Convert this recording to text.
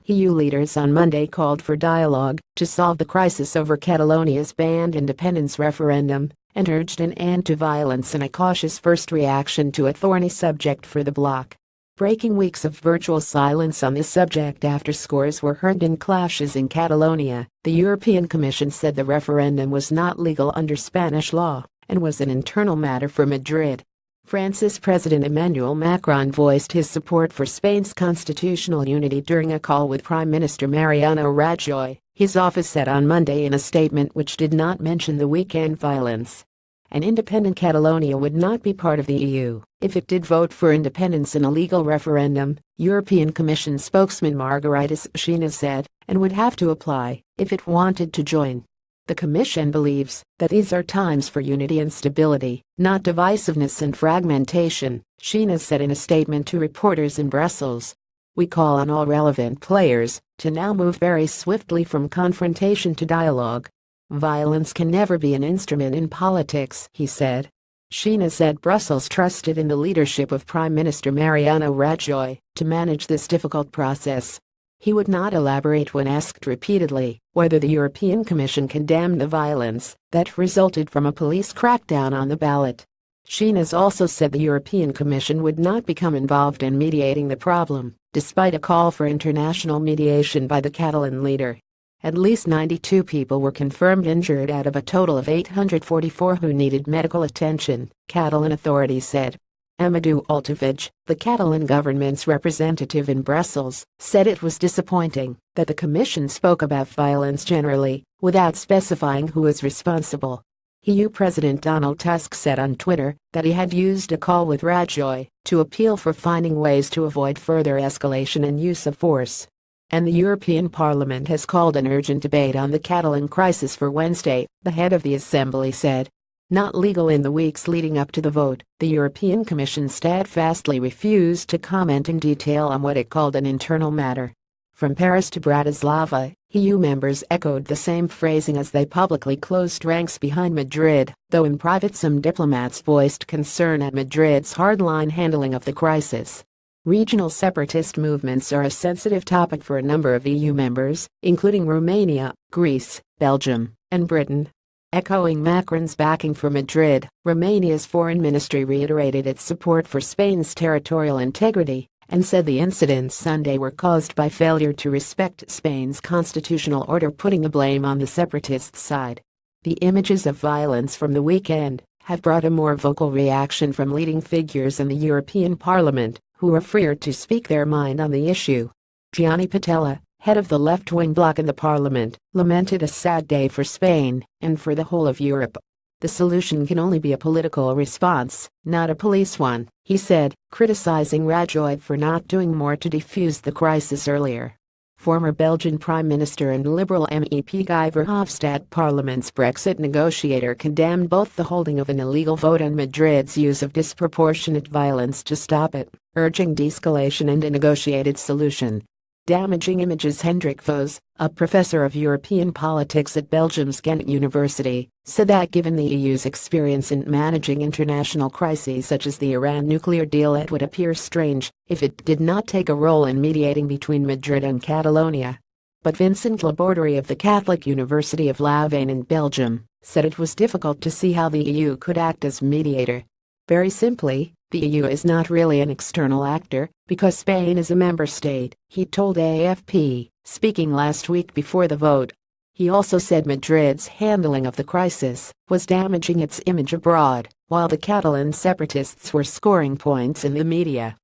EU leaders on Monday called for dialogue to solve the crisis over Catalonia's banned independence referendum and urged an end to violence in a cautious first reaction to a thorny subject for the bloc. Breaking weeks of virtual silence on this subject after scores were heard in clashes in Catalonia, the European Commission said the referendum was not legal under Spanish law and was an internal matter for Madrid. France's President Emmanuel Macron voiced his support for Spain's constitutional unity during a call with Prime Minister Mariano Rajoy, his office said on Monday in a statement which did not mention the weekend violence. An independent Catalonia would not be part of the EU if it did vote for independence in a legal referendum, European Commission spokesman Margaritis Schinas said, and would have to apply if it wanted to join. The Commission believes that these are times for unity and stability, not divisiveness and fragmentation, Schinas said in a statement to reporters in Brussels. We call on all relevant players to now move very swiftly from confrontation to dialogue. Violence can never be an instrument in politics, he said. Schinas said Brussels trusted in the leadership of Prime Minister Mariano Rajoy to manage this difficult process. He would not elaborate when asked repeatedly whether the European Commission condemned the violence that resulted from a police crackdown on the ballot. Schinas also said the European Commission would not become involved in mediating the problem, despite a call for international mediation by the Catalan leader. At least 92 people were confirmed injured out of a total of 844 who needed medical attention, Catalan authorities said. Amadou Altafage, the Catalan government's representative in Brussels, said it was disappointing that the Commission spoke about violence generally, without specifying who is responsible. EU President Donald Tusk said on Twitter that he had used a call with Rajoy to appeal for finding ways to avoid further escalation and use of force. And the European Parliament has called an urgent debate on the Catalan crisis for Wednesday, the head of the Assembly said. Not legal in the weeks leading up to the vote, the European Commission steadfastly refused to comment in detail on what it called an internal matter. From Paris to Bratislava, EU members echoed the same phrasing as they publicly closed ranks behind Madrid, though in private some diplomats voiced concern at Madrid's hardline handling of the crisis. Regional separatist movements are a sensitive topic for a number of EU members, including Romania, Greece, Belgium, and Britain. Echoing Macron's backing for Madrid, Romania's foreign ministry reiterated its support for Spain's territorial integrity and said the incidents Sunday were caused by failure to respect Spain's constitutional order, putting the blame on the separatists' side. The images of violence from the weekend have brought a more vocal reaction from leading figures in the European Parliament, who are freer to speak their mind on the issue. Gianni Pittella, head of the left-wing bloc in the parliament, lamented a sad day for Spain and for the whole of Europe. The solution can only be a political response, not a police one, he said, criticizing Rajoy for not doing more to defuse the crisis earlier. Former Belgian Prime Minister and Liberal MEP Guy Verhofstadt, Parliament's Brexit negotiator, condemned both the holding of an illegal vote and Madrid's use of disproportionate violence to stop it, urging de-escalation and a negotiated solution. Damaging images. Hendrik Vos, a professor of European politics at Belgium's Ghent University, said that given the EU's experience in managing international crises such as the Iran nuclear deal, it would appear strange if it did not take a role in mediating between Madrid and Catalonia. But Vincent Laborderie of the Catholic University of Louvain in Belgium said it was difficult to see how the EU could act as mediator. Very simply, the EU is not really an external actor, because Spain is a member state, he told AFP, speaking last week before the vote. He also said Madrid's handling of the crisis was damaging its image abroad, while the Catalan separatists were scoring points in the media.